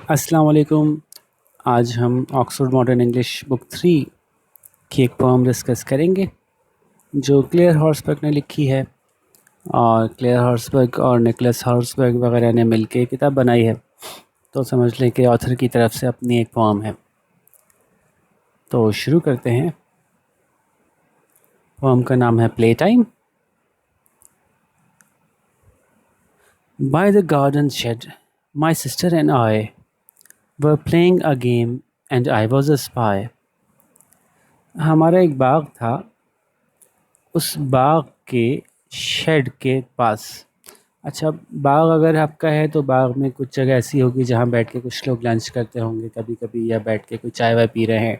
अस्सलाम वालेकुम। आज हम ऑक्सफोर्ड मॉडर्न इंग्लिश बुक 3 की एक पोएम डिस्कस करेंगे जो क्लेयर हॉर्सबर्ग ने लिखी है। और क्लेयर हॉर्सबर्ग और निकोलस हॉर्सबर्ग वगैरह ने मिलके किताब बनाई है, तो समझ लें कि ऑथर की तरफ से अपनी एक पोएम है। तो शुरू करते हैं। पोएम का नाम है play time. By the garden shed my sister and I were playing a game and I was a spy. हमारा एक बाग था, उस बाग के शेड के पास। अच्छा, बाग अगर आपका है तो बाग में कुछ जगह ऐसी होगी जहाँ बैठ के कुछ लोग लंच करते होंगे कभी कभी, या बैठ के कोई चाय वाय पी रहे हैं।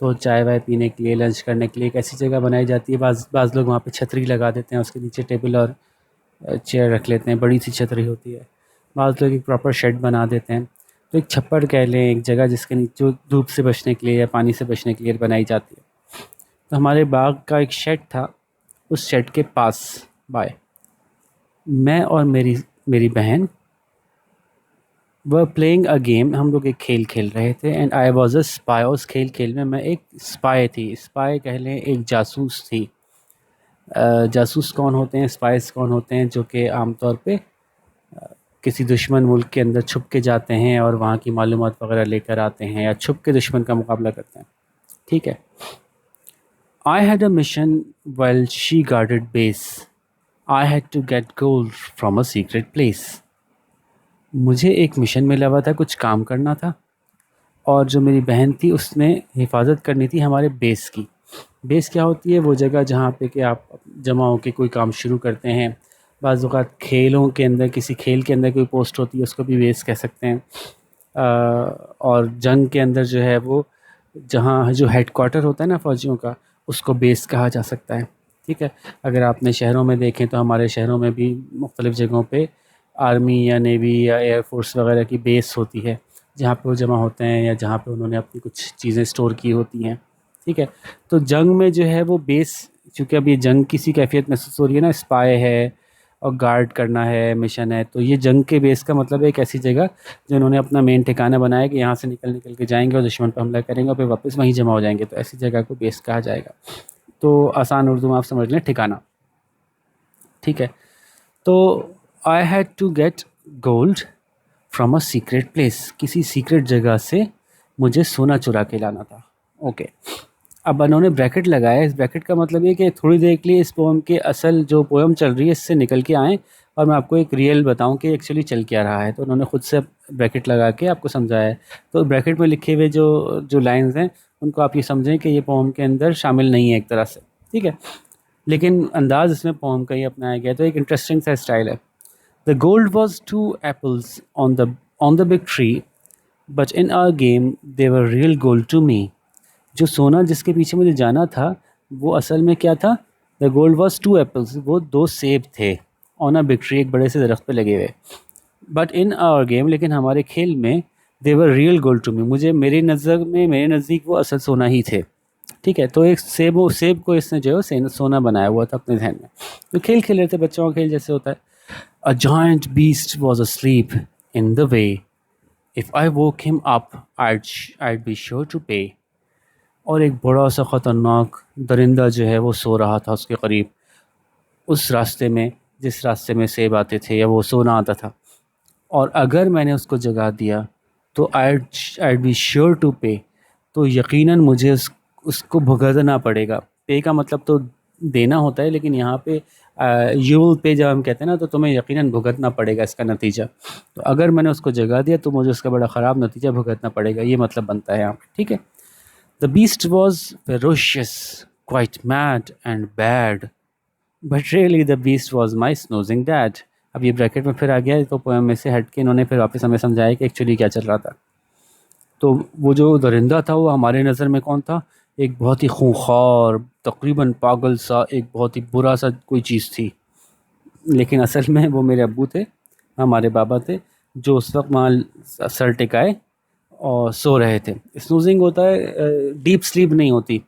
तो चाय वाय पीने के लिए, लंच करने के लिए एक ऐसी जगह बनाई जाती है। बाज़ लोग वहाँ पे छतरी लगा देते हैं, उसके नीचे टेबल और चेयर रख लेते हैं, बड़ी सी छतरी होती है। बाज़ लोग एक प्रॉपर शेड बना देते हैं। तो एक छप्पर कह लें, एक जगह जिसके नीचे जो धूप से बचने के लिए या पानी से बचने के लिए बनाई जाती है। तो हमारे बाग का एक शेड था, उस शेड के पास बाय मैं और मेरी बहन वह प्लेइंग अ गेम, हम लोग एक खेल खेल रहे थे। And I was a spy, उस खेल में मैं एक स्पाई थी। स्पाई कह लें एक जासूस थी। जासूस कौन होते हैं, स्पाइस कौन होते हैं, जो कि आमतौर पे किसी दुश्मन मुल्क के अंदर छुप के जाते हैं और वहाँ की मालूमात वगैरह लेकर आते हैं, या छुप के दुश्मन का मुकाबला करते हैं। ठीक है। I had a mission while she guarded base, I had to get gold from a secret place. मुझे एक मिशन मिला हुआ था, कुछ काम करना था, और जो मेरी बहन थी उसने हिफाजत करनी थी हमारे बेस की। बेस क्या होती है? वो जगह जहाँ पे कि आप जमा होकर कोई काम शुरू करते हैं। बाज़ औक़ात खेलों के अंदर, किसी खेल के अंदर कोई पोस्ट होती है, उसको भी बेस कह सकते हैं। और जंग के अंदर जो है वो, जहाँ जो हेडक्वार्टर होता है ना फ़ौजियों का, उसको बेस कहा जा सकता है। ठीक है। अगर आपने शहरों में देखें तो हमारे शहरों में भी मुख्तलिफ़ जगहों पे आर्मी या नेवी या एयर फोर्स वगैरह की बेस होती है, जहाँ पे वो जमा होते हैं या जहाँ पे उन्होंने अपनी कुछ चीज़ें स्टोर की होती हैं। ठीक है। तो जंग में जो है वो बेस, चूँकि अब ये जंग किसी कैफ़ियत महसूस हो रही है ना, स्पाई है और गार्ड करना है, मिशन है, तो ये जंग के बेस का मतलब है एक ऐसी जगह जो इन्होंने अपना मेन ठिकाना बनाया कि यहाँ से निकल के जाएंगे और दुश्मन पर हमला करेंगे और फिर वापस वहीं जमा हो जाएंगे, तो ऐसी जगह को बेस कहा जाएगा। तो आसान उर्दू में आप समझ लें, ठिकाना। ठीक है। तो I had to get gold from a secret place, किसी सीक्रेट जगह से मुझे सोना चुरा के लाना था। ओके। अब उन्होंने ब्रैकेट लगाया। इस ब्रैकेट का मतलब ये कि थोड़ी देर के लिए इस पोएम के असल जो पोएम चल रही है इससे निकल के आएँ और मैं आपको एक रियल बताऊं कि एक्चुअली चल क्या रहा है। तो उन्होंने खुद से ब्रैकेट लगा के आपको समझाया है। तो ब्रैकेट में लिखे हुए जो जो लाइंस हैं उनको आप ये समझें कि ये पोएम के अंदर शामिल नहीं है एक तरह से। ठीक है। लेकिन अंदाज इसमें पोएम का ही अपनाया गया, तो एक इंटरेस्टिंग सा स्टाइल है। The gold was 2 apples on the big tree, but in our game they were real gold to me. जो सोना जिसके पीछे मुझे जाना था वो असल में क्या था? द गोल्ड वॉज 2 apples, वो 2 सेब थे। ऑन अ बिग ट्री, एक बड़े से दरख्त पे लगे हुए। बट इन आवर गेम, लेकिन हमारे खेल में, they were real gold to me, मुझे, मेरी नज़र में, मेरे नज़दीक वो असल सोना ही थे। ठीक है। तो एक सेब को इसने जो है सोना बनाया हुआ था अपने जहन में। तो खेल खेल रहे थे, बच्चों का खेल जैसे होता है। अ giant beast was asleep in the way. If I woke him up, I'd be sure to pay. और एक बड़ा सा ख़तरनाक दरिंदा जो है वो सो रहा था उसके करीब, उस रास्ते में जिस रास्ते में सेब आते थे या वो सोना आता था। और अगर मैंने उसको जगा दिया तो I'd बी श्योर टू पे, तो यकीनन मुझे उसको भुगतना पड़ेगा। पे का मतलब तो देना होता है, लेकिन यहाँ पे यू विल पे जब हम कहते हैं ना, तो तुम्हें यकीनन भुगतना पड़ेगा इसका नतीजा। तो अगर मैंने उसको जगा दिया तो मुझे उसका बड़ा ख़राब नतीजा भुगतना पड़ेगा, ये मतलब बनता है यहाँ पे। ठीक है। The beast was ferocious, quite mad and bad, but really the beast was my snoozing dad. अब ये ब्रैकेट में फिर आ गया, तो पोएम में से हट के इन्होंने फिर वापस हमें समझाया कि एक्चुअली क्या चल रहा था। तो वो जो दरिंदा था वो हमारे नज़र में कौन था? एक बहुत ही खूंखार, तकरीबन पागल सा, एक बहुत ही बुरा सा कोई चीज़ थी। लेकिन असल में वो मेरे अब्बू थे, हमारे बाबा थे, जो उस वक्त वहाँ सर टिकाए और सो रहे थे। स्नूजिंग होता है डीप स्लीप नहीं होती,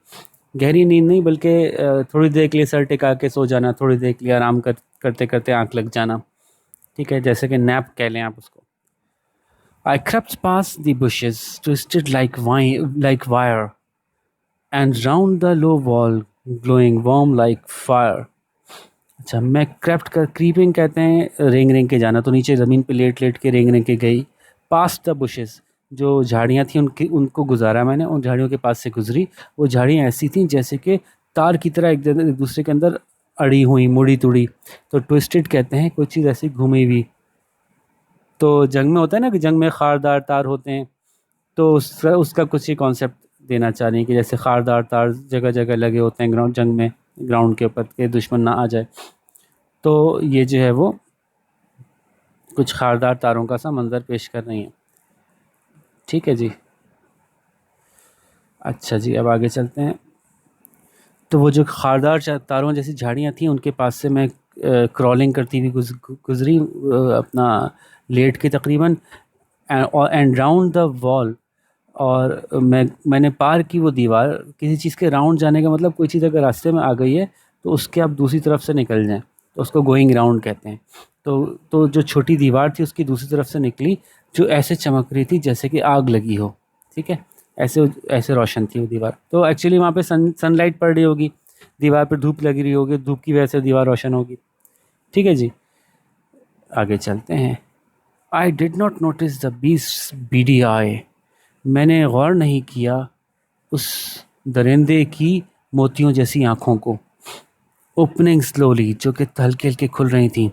गहरी नींद नहीं, बल्कि थोड़ी देर के लिए सर टिका के सो जाना, थोड़ी देर के लिए आराम करते करते आँख लग जाना। ठीक है। जैसे कि नैप कह लें आप उसको। I crept past the bushes, twisted like wire, and round the low wall, glowing warm like fire. अच्छा, मैं क्रेप्ट कर क्रीपिंग कहते हैं रेंग रेंग के जाना, तो नीचे ज़मीन पे लेट लेट के रेंग रेंग के गई। पास्ट द बुशेस, जो झाड़ियाँ थी उनकी उनको गुजारा मैंने, उन झाड़ियों के पास से गुजरी। वो झाड़ियाँ ऐसी थीं जैसे कि तार की तरह एक दूसरे के अंदर अड़ी हुई, मुड़ी तुड़ी। तो ट्विस्टेड कहते हैं कोई चीज़ ऐसी घूमी हुई। तो जंग में होता है ना कि जंग में खारदार तार होते हैं, तो उसका कुछ ही कॉन्सेप्ट देना चाह रही हैं कि जैसे खारदार तार जगह जगह लगे होते हैं ग्राउंड जंग में, ग्राउंड के ऊपर के दुश्मन ना आ जाए। तो ये जो है वो कुछ खारदार तारों का सा मंज़र पेश कर रही हैं। ठीक है जी। अच्छा जी, अब आगे चलते हैं। तो वो जो खारदार तारों जैसी झाड़ियाँ थीं उनके पास से मैं क्रॉलिंग करती हुई गुज़री, अपना लेट के तकरीबन, एंड राउंड द वॉल। और मैंने पार की वो दीवार। किसी चीज़ के राउंड जाने का मतलब कोई चीज़ अगर रास्ते में आ गई है तो उसके आप दूसरी तरफ से निकल जाएं, तो उसको गोइंग राउंड कहते हैं। तो जो छोटी दीवार थी उसकी दूसरी तरफ से निकली, जो ऐसे चमक रही थी जैसे कि आग लगी हो। ठीक है, ऐसे ऐसे रोशन थी वो दीवार। तो एक्चुअली वहाँ पे सनलाइट पड़ रही होगी, दीवार पर धूप लगी रही होगी, धूप की वजह से दीवार रोशन होगी। ठीक है जी, आगे चलते हैं। I did not notice the beast beady eye, मैंने गौर नहीं किया उस दरिंदे की मोतियों जैसी आँखों को। ओपनिंग स्लोली, जो कि हल्के हल्के खुल रही थी।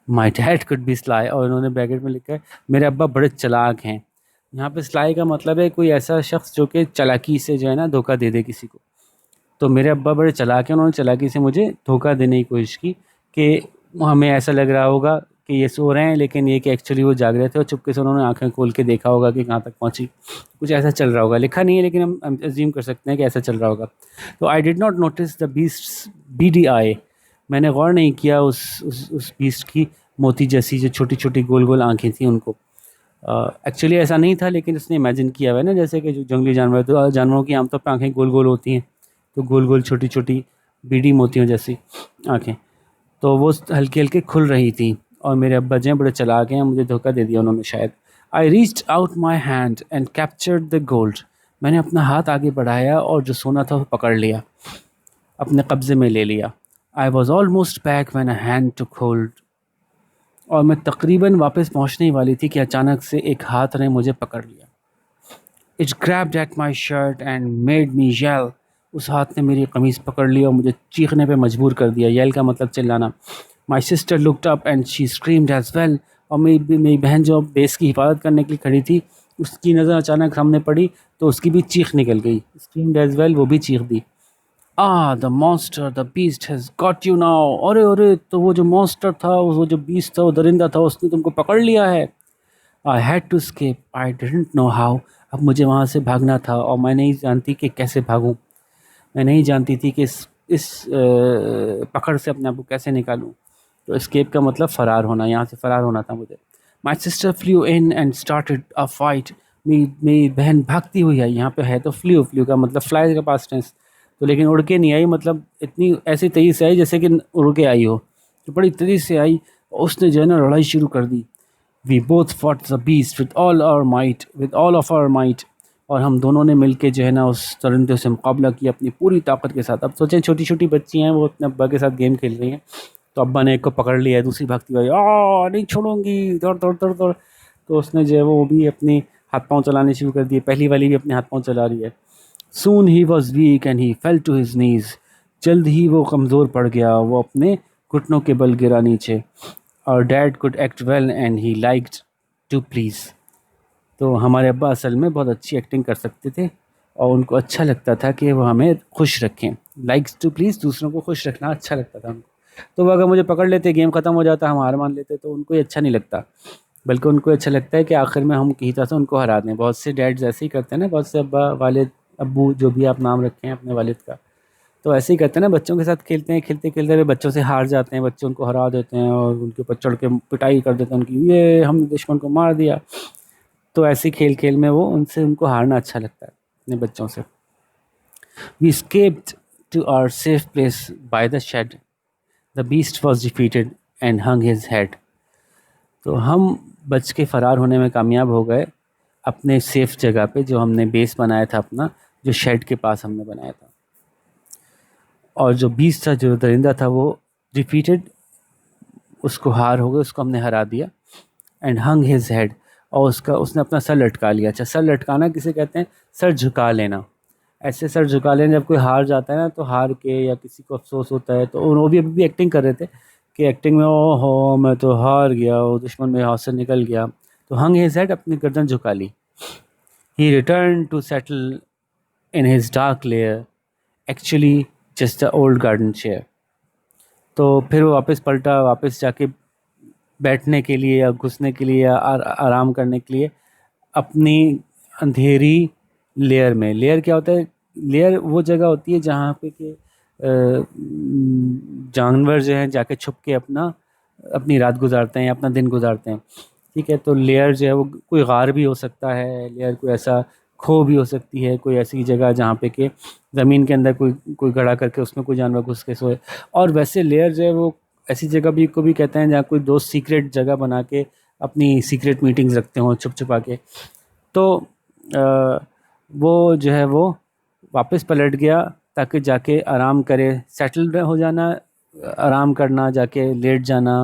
My dad could be sly, और उन्होंने ब्रैकेट में लिखा है मेरे अब्बा बड़े चालाक हैं। यहाँ पे स्लाई का मतलब है कोई ऐसा शख्स जो कि चालाकी से जो है ना धोखा दे दे किसी को। तो मेरे अब्बा बड़े चालाक हैं, उन्होंने चालाकी से मुझे धोखा देने की कोशिश की कि हमें ऐसा लग रहा होगा कि ये सो रहे हैं, लेकिन ये कि एक्चुअली वो जाग रहे थे और चुपके से उन्होंने आंखें खोल के देखा होगा कि कहाँ तक पहुँची। कुछ ऐसा चल रहा होगा, लिखा नहीं है लेकिन हम अज्यूम कर सकते हैं कि ऐसा चल रहा होगा। तो I did not notice the beast beady eye, मैंने गौर नहीं किया उस बीस्ट की मोती जैसी जो छोटी छोटी गोल गोल आँखें थी उनको। एक्चुअली ऐसा नहीं था, लेकिन उसने इमेजिन किया हुआ है ना, जैसे कि जो जंगली जानवर, तो जानवरों की आमतौर पर आँखें गोल गोल होती हैं, तो गोल गोल छोटी छोटी बीडी मोतियों जैसी आँखें। तो वो हल्की हल्की खुल रही थी, और मेरे अब्बा जो हैं बड़े चालाक हैं, मुझे धोखा दे दिया उन्होंने शायद। I reached out my hand and captured the gold, मैंने अपना हाथ आगे बढ़ाया और जो सोना था वो पकड़ लिया, अपने कब्ज़े में ले लिया। I was almost back when a hand took hold, और मैं तकरीबन वापस पहुंचने ही वाली थी कि अचानक से एक हाथ ने मुझे पकड़ लिया। It grabbed at my shirt and made me yell, उस हाथ ने मेरी कमीज़ पकड़ ली और मुझे चीखने पे मजबूर कर दिया। येल का मतलब चिल्लाना। My sister looked up and she screamed as well, और मेरी बहन जो बेस की हिफाजत करने के लिए खड़ी थी, उसकी नज़र अचानक सामने पड़ी तो उसकी भी चीख निकल गई। स्क्रीम्ड एज वेल, वो भी चीख दी। The monster the beast has got you now, अरे अरे, तो वो जो मॉन्स्टर था, वो जो बीस्ट था, वो दरिंदा था, उसने तुमको पकड़ लिया है। I had to escape, I didn't know how, अब मुझे वहाँ से भागना था और मैं नहीं जानती कि कैसे भागूं। मैं नहीं जानती थी कि इस पकड़ से अपने आप को कैसे निकालूं। तो स्केप का मतलब फ़रार होना, यहाँ से फ़रार होना था मुझे। My sister flu in and started a fight, मेरी बहन भागती हुई आई। यहाँ पे है तो फ्लू, फ्लू का मतलब फ्लाई का पास्ट टेंस, तो लेकिन उड़ के नहीं आई, मतलब इतनी ऐसी तेज़ी से आई जैसे कि उड़ के आई हो। तो बड़ी तेज़ी से आई और उसने जो है ना लड़ाई शुरू कर दी। We both fought the beast with all our might, with all of our might, और हम दोनों ने मिलके जो है ना उस दरिंदे से मुकाबला किया अपनी पूरी ताकत के साथ। अब सोचें छोटी छोटी बच्ची हैं, वो अपने अब्बा के साथ गेम खेल रही हैं, तो अब्बा ने एक को पकड़ लिया है, दूसरी भागती हुई नहीं छोड़ूंगी, दौड़ दौड़ दौड़ दौड़। तो उसने जो है वो भी अपनी हाथ पाँव चलाने शुरू कर दिए, पहली वाली भी अपने हाथ पाँव चला रही है। Soon he was weak and he fell to his knees, जल्द ही वो कमज़ोर पड़ गया, वो अपने घुटनों के बल गिरा नीचे। और dad could act well and he liked to please, तो हमारे अब्बा असल में बहुत अच्छी एक्टिंग कर सकते थे और उनको अच्छा लगता था कि वो हमें खुश रखें। लाइक्स टू प्लीज़, दूसरों को खुश रखना अच्छा लगता था उनको। तो वो अगर मुझे पकड़ लेते, गेम ख़त्म हो जाता, हम हार मान लेते, तो उनको ये अच्छा नहीं लगता, बल्कि उनको अच्छा लगता है कि आखिर में हम किसी तरह से उनको हरा दें। बहुत से डैड्स ऐसे ही करते हैं ना, बहुत से अब्बा, वालिद, अब्बू, जो भी आप नाम रखें अपने वालिद का, तो ऐसे ही करते हैं ना, बच्चों के साथ खेलते हैं, खेलते खेलते वे बच्चों से हार जाते हैं, बच्चे उनको हरा देते हैं और उनके ऊपर चढ़ के पिटाई कर देते हैं उनकी, ये हमने दुश्मन को मार दिया। तो ऐसे खेल खेल में वो उनसे उनको हारना अच्छा लगता है अपने बच्चों से। We escaped to our safe place by the shed. The beast was defeated and hung his head. तो हम बच के फ़रार होने में कामयाब हो गए अपने सेफ़ जगह पे, जो हमने बेस बनाया था अपना, जो शेड के पास हमने बनाया था। और जो बीस्ट था, जो दरिंदा था, वो डिफीटेड, उसको हार हो गई, उसको हमने हरा दिया। एंड हंग हिज हेड, और उसने अपना सर लटका लिया। अच्छा, सर लटकाना किसे कहते हैं? सर झुका लेना। ऐसे सर झुका लेना, जब कोई हार जाता है ना, तो हार के या किसी को अफसोस होता है, तो वो भी अभी भी एक्टिंग कर रहे थे कि एक्टिंग में, ओ हो मैं तो हार गया, वो दुश्मन मेरे हाथ से निकल गया। तो हंग हिज हेड, अपनी गर्दन झुका ली। He return to settle in his dark lair, actually just the old garden chair. तो फिर वो वापस पलटा, वापस जाके बैठने के लिए या घुसने के लिए या आराम करने के लिए अपनी अंधेरी लेयर में। लेयर क्या होता है? लेयर वो जगह होती है जहाँ पे कि जानवर जो हैं जाके छुप के अपनी रात गुजारते हैं या अपना दिन गुजारते हैं। ठीक है, तो लेयर जो है वो कोई गार भी हो सकता है, लेयर कोई ऐसा खो भी हो सकती है, कोई ऐसी जगह जहाँ पे कि ज़मीन के अंदर कोई कोई गड़ा करके उसमें कोई जानवर घुस के सोए। और वैसे लेयर जो है वो ऐसी जगह भी को भी कहते हैं जहाँ कोई दोस्त सीक्रेट जगह बना के अपनी सीक्रेट मीटिंग्स रखते हों छुप छुपा के। तो वो जो है वो वापस पलट गया ताकि जाके आराम करे, सेटल हो जाना, आराम करना, जाके लेट जाना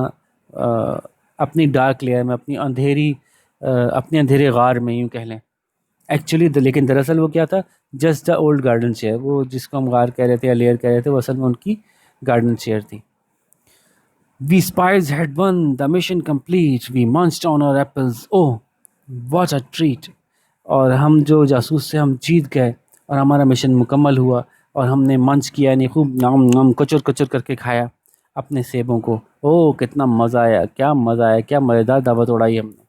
अपनी डार्क लेयर में, अपनी अंधेरे गार में, यूँ कह लें। एक्चुअली लेकिन दरअसल वो क्या था? Just the old garden chair. वो जिसको हम गार कह रहे थे या लेयर कह रहे थे, वो असल में उनकी गार्डन चेयर थी। We spies had won, the mission complete. We munched on our apples. Oh, what a treat! और हम जो जासूस थे, हम जीत गए और हमारा मिशन मुकम्मल हुआ। और हमने मंच किया, यानी खूब नाम नाम कचर कचर करके खाया अपने सेबों को। ओह, कितना मज़ा आया, क्या मज़ा आया, क्या मज़ेदार दावत उड़ाई हमने।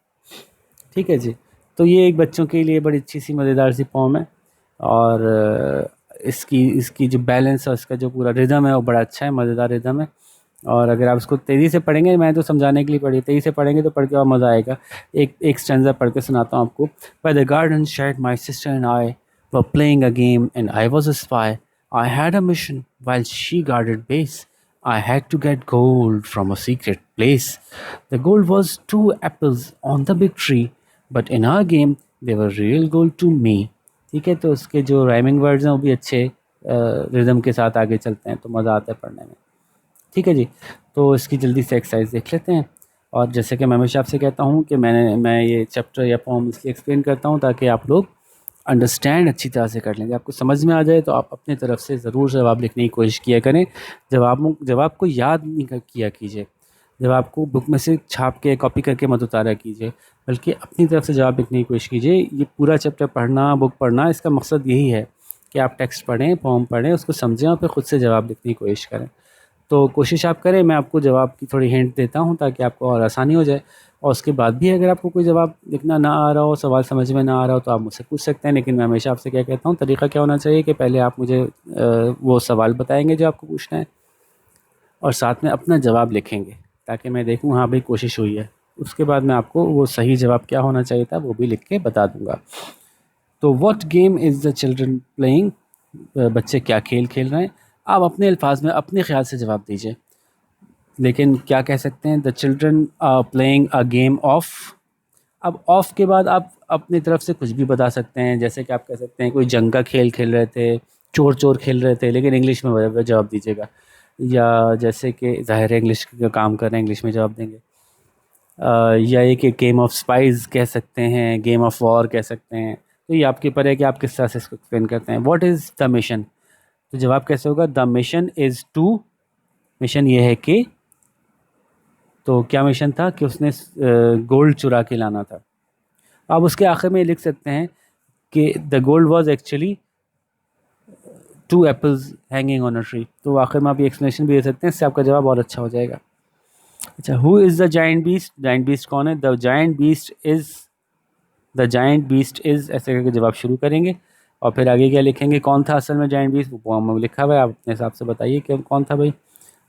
ठीक है जी। तो ये एक बच्चों के लिए बड़ी अच्छी सी मज़ेदार सी पोम है। और इसकी इसकी जो बैलेंस और इसका जो पूरा रिदम है वो बड़ा अच्छा है, मज़ेदार रिदम है। और अगर आप इसको तेज़ी से पढ़ेंगे, मैं तो समझाने के लिए पढ़ी, तेज़ी से पढ़ेंगे तो पढ़ के और मज़ा आएगा। एक एक स्टैंज़ा पढ़ के सुनाता हूँ आपको। By the garden shed my sister and I were playing a game and I was a spy. I had a mission while she guarded base. I had to get gold from a secret place. The gold was 2 apples on the big tree, but in our game they were real gold to me. ठीक है, तो उसके जो rhyming words हैं वो भी अच्छे rhythm के साथ आगे चलते हैं, तो मज़ा आता है पढ़ने में। ठीक है जी। तो इसकी जल्दी से एक्सरसाइज देख लेते हैं। और जैसे कि मैं हमेशा आपसे कहता हूँ कि मैं ये चैप्टर या पोम इसलिए एक्सप्लेन करता हूँ ताकि आप लोग अंडरस्टैंड अच्छी तरह से कर लेंगे, आपको समझ में आ जाए, तो आप अपनी तरफ से ज़रूर जवाब लिखने की कोशिश किया करें। जवाब को याद नहीं किया कीजिए। जवाब को बुक में से छाप के कॉपी करके मत उतारा कीजिए, बल्कि अपनी तरफ से जवाब लिखने की कोशिश कीजिए। ये पूरा चैप्टर पढ़ना, बुक पढ़ना, इसका मकसद यही है कि आप टेक्स्ट पढ़ें, पोम पढ़ें, उसको समझें और फिर ख़ुद से जवाब लिखने की कोशिश करें। तो कोशिश आप करें, मैं आपको जवाब की थोड़ी हिंट देता हूँ ताकि आपको और आसानी हो जाए। और उसके बाद भी अगर आपको कोई जवाब लिखना ना आ रहा हो, सवाल समझ में ना आ रहा हो, तो आप मुझसे पूछ सकते हैं। लेकिन मैं हमेशा आपसे क्या कहता हूँ, तरीका क्या होना चाहिए कि पहले आप मुझे वो सवाल बताएंगे जो आपको पूछना है, और साथ में अपना जवाब लिखेंगे ताकि मैं देखूँ हाँ भाई कोशिश हुई है। उसके बाद मैं आपको वो सही जवाब क्या होना चाहिए था वो भी लिख के बता दूँगा। तो what game is the children playing? बच्चे क्या खेल खेल रहे हैं? आप अपने अल्फाज में अपने ख्याल से जवाब दीजिए। लेकिन क्या कह सकते हैं? The children are playing a game of. अब ऑफ के बाद आप अपनी तरफ से कुछ भी बता सकते हैं, जैसे कि आप कह सकते हैं कोई जंग का खेल खेल रहे थे, चोर चोर खेल रहे थे, लेकिन इंग्लिश में जवाब दीजिएगा। या जैसे कि ज़ाहिर है इंग्लिश का काम कर रहे हैं, इंग्लिश में जवाब देंगे। या एक गेम ऑफ स्पाइस कह सकते हैं, गेम ऑफ वॉर कह सकते हैं। तो ये आपके ऊपर है कि आप किस तरह से इसको एक्सप्लेन करते हैं। What is the mission? तो जवाब कैसे होगा? The mission is to. Mission ये है कि, तो क्या मिशन था कि उसने गोल्ड चुरा के लाना था। आप उसके आखिर में लिख सकते हैं कि the gold was actually 2 apples hanging on a tree. तो आखिर में आप ये एक्सप्लेनेशन भी दे सकते हैं, इससे आपका जवाब और अच्छा हो जाएगा। अच्छा, who is the giant beast? Giant beast कौन है? द जाइंट बीस्ट इज़, ऐसे करके जवाब शुरू करेंगे। और फिर आगे क्या लिखेंगे, कौन था असल में जाइंट बीस्ट? वो पोएम में लिखा हुआ है, आप अपने हिसाब से बताइए कि कौन था भाई।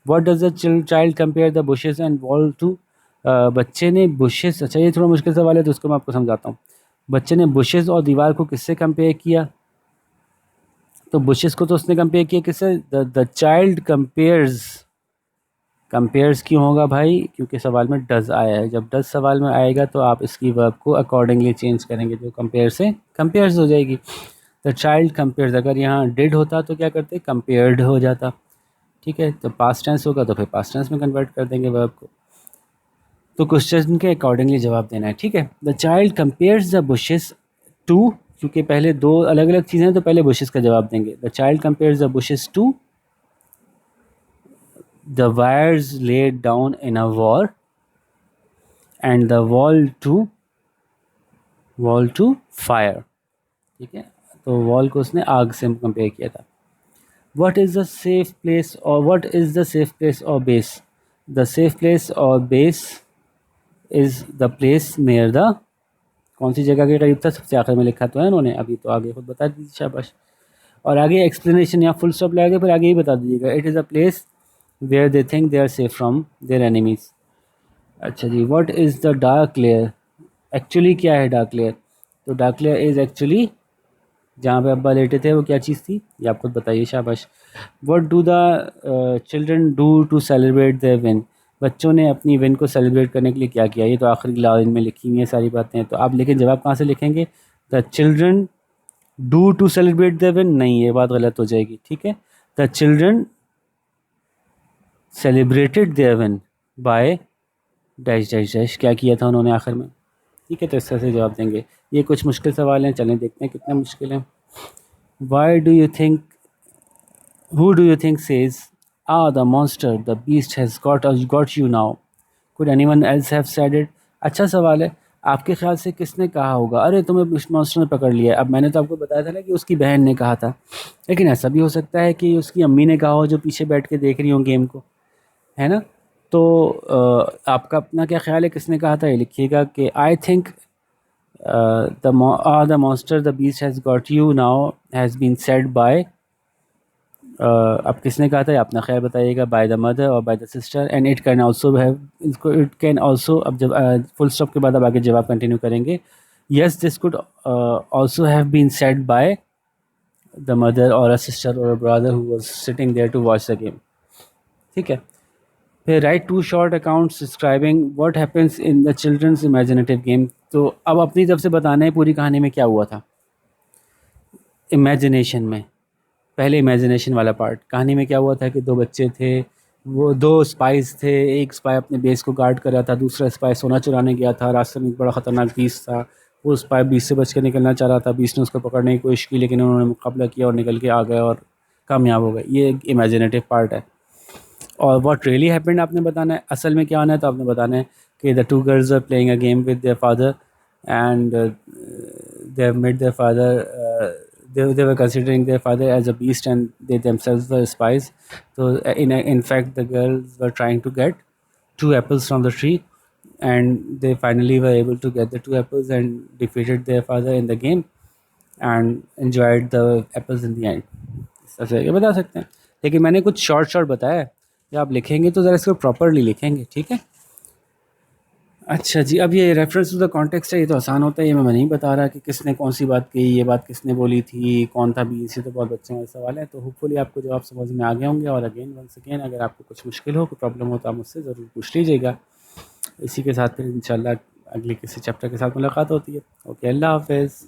What does the child compare the bushes and wall to? बच्चे ने बुशेस, अच्छा ये थोड़ा मुश्किल सवाल है तो उसको मैं आपको समझाता हूँ। बच्चे ने बुशेस और दीवार को किससे कंपेयर किया? तो बुशेस को तो उसने कंपेयर किया किससे? द चाइल्ड कंपेयर्स कंपेयर्स क्यों होगा भाई? क्योंकि सवाल में डज आया है। जब डज सवाल में आएगा तो आप इसकी वर्ब को अकॉर्डिंगली चेंज करेंगे, जो कंपेयर से कंपेयर्स हो जाएगी। द चाइल्ड कंपेयर्स, अगर यहाँ डिड होता तो क्या करते? कंपेयर्ड हो जाता। ठीक है, तो पास्ट टेंस होगा तो फिर पास्ट टेंस में कन्वर्ट कर देंगे वर्ब को। तो क्वेश्चन के अकॉर्डिंगली जवाब देना है। ठीक है, the child compares the bushes to, क्योंकि पहले दो अलग अलग चीज़ें हैं तो पहले बुशेस का जवाब देंगे। The child compares the bushes to the wires laid down in a war and the wall to fire. ठीक है, तो वॉल को उसने आग से कंपेयर किया था। What is the safe place or what is the safe place or base? The safe place or base is the place near the, कौन सी जगह के करीब था? सबसे आखिर में लिखा तो है उन्होंने, अभी तो आगे खुद बता दीजिए, शाबाश। और आगे एक्सप्लेनेशन या फुल स्टॉप लगाकर फिर आगे ही बता दीजिएगा। It is a place where they think they are safe from their enemies. अच्छा जी, what is the dark lair? Actually क्या है डार्क लेयर? तो डार्क लेयर इज़ एक्चुअली, जहाँ पे अब्बा लेटे थे वो क्या चीज़ थी? ये आप खुद बताइए, शाबाश। What do the children do to celebrate their win? बच्चों ने अपनी विन को सेलिब्रेट करने के लिए क्या किया? ये तो आखिरी लाइन में लिखी हुई है सारी बातें, तो आप लेकिन जवाब कहाँ से लिखेंगे? The children do to celebrate their win, नहीं, ये बात गलत हो जाएगी। ठीक है, the children celebrated their win by dash dash dash, क्या किया था उन्होंने आखिर में? ठीक है, तो इस तरह से जवाब देंगे। ये कुछ मुश्किल सवाल हैं, चलें देखते हैं कितने मुश्किल हैं। Why do you think, who do you think says, ah, the monster, the beast has got you now? Could anyone else have said it? अच्छा सवाल है। आपके ख्याल से किसने कहा होगा, अरे तुम्हें इस मॉन्स्टर ने पकड़ लिया है? अब मैंने तो आपको बताया था ना कि उसकी बहन ने कहा था, लेकिन ऐसा भी हो सकता है कि उसकी अम्मी ने कहा हो, जो पीछे बैठ के देख रही हो गेम को, है ना? तो आपका अपना क्या ख्याल है, किसने कहा था? ये लिखिएगा कि I think the monster the beast has got you now has been said by, अब किसने कहा था? अपना ख्याल बताइएगा। बाय द मदर और by the sister, and it can also have, इसको इट कैन ऑल्सो, अब जब फुल स्टॉप के बाद अब आगे जवाब कंटिन्यू करेंगे। Yes, this could also have been said by the mother और अ सिस्टर और a brother who was sitting there to watch the game. ठीक है, फिर write two short accounts describing what happens in the children's imaginative game. तो अब अपनी तरफ से बताना है पूरी कहानी में क्या हुआ था इमेजिनेशन में। पहले इमेजिनेशन वाला पार्ट, कहानी में क्या हुआ था कि दो बच्चे थे, वो दो स्पाइस थे। एक स्पाई अपने बेस को गार्ड कर रहा था, दूसरा स्पाई सोना चुराने गया था। रास्ते में एक बड़ा ख़तरनाक बीस था, वो स्पाई बीस से बच के निकलना चाह रहा था। बीस ने उसको पकड़ने की कोशिश की, लेकिन उन्होंने मुकाबला किया और निकल के आ गए और कामयाब हो गए। ये एक इमेजिनेटिव पार्ट है। और व्हाट रियली हैपेंड आपने बताना है, असल में क्या होना है, तो आपने बताना है कि the two girls are playing a game with their father and they have made their father, they were considering their father as a beast and they themselves were spies. So in fact the girls were trying to get two apples from the tree, and they finally were able to get the two apples and defeated their father in the game and enjoyed the apples in the end. ऐसे ये बता सकते हैं, लेकिन मैंने कुछ short short बताया है। जब आप लिखेंगे तो ज़रा इसको प्रॉपरली लिखेंगे, ठीक है? अच्छा जी, अब ये रेफरेंस टू द कॉन्टेक्स्ट है, ये तो आसान होता है, ये मैं नहीं बता रहा कि किसने कौन सी बात कही, ये बात किसने बोली थी, कौन था बीच से, तो बहुत बच्चों वाले सवाल है। तो होपफुली आपको जवाब समझ में आ गए होंगे। और अगेन वंस अगेन, अगर आपको कुछ मुश्किल हो, कोई प्रॉब्लम हो, तो आप मुझसे ज़रूर पूछ लीजिएगा। इसी के साथ फिर इंशाल्लाह अगले किसी चैप्टर के साथ मुलाकात होती है। ओके, अल्लाह हाफ़िज़।